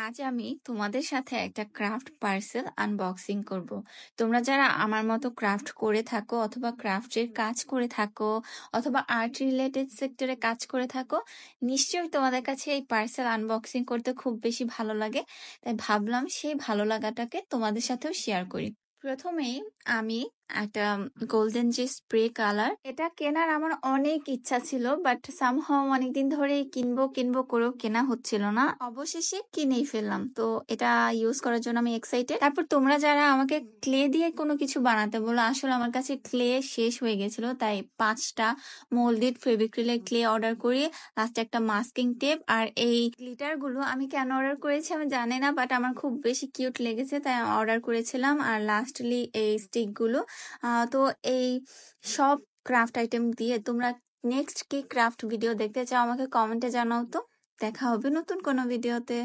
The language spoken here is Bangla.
আজ আমি তোমাদের সাথে একটা ক্রাফট পার্সেল আনবক্সিং করব। তোমরা যারা আমার মতো ক্রাফট করে থাকো অথবা ক্রাফটের কাজ করে থাকো অথবা আর্ট রিলেটেড সেক্টরে কাজ করে থাকো, নিশ্চয়ই তোমাদের কাছে এই পার্সেল আনবক্সিং করতে খুব বেশি ভালো লাগে। তাই ভাবলাম সেই ভালো লাগাটাকে তোমাদের সাথেও শেয়ার করি। প্রথমেই আমি একটা গোল্ডেন যে স্প্রে কালার, এটা কেনার আমার অনেক ইচ্ছা ছিল, বাট সামহাও অনেকদিন ধরে কিনবো কিনবো করেও কেনা হচ্ছিল না। অবশেষে কিনেই ফেললাম, তো এটা ইউজ করার জন্য আমি এক্সাইটেড। তারপর তোমরা যারা আমাকে ক্লে দিয়ে কোনো কিছু বানাতে বলো, আসলে আমার কাছে ক্লে শেষ হয়ে গেছিল, তাই 5টা মোল্ডেড ফেভিক্রিলের ক্লে অর্ডার করি, লাস্টে একটা মাস্কিং টেপ আর এই গ্লিটার গুলো। আমি কেন অর্ডার করেছি আমি জানি না, বাট আমার খুব বেশি কিউট লেগেছে তাই অর্ডার করেছিলাম। আর লাস্টলি এই স্টিক গুলো। তো এই সব ক্রাফট আইটেম দিয়ে তোমরা নেক্সট কি ক্রাফট ভিডিও দেখতে চাও আমাকে কমেন্টে জানাও তো। দেখা হবে নতুন কোনো ভিডিওতে।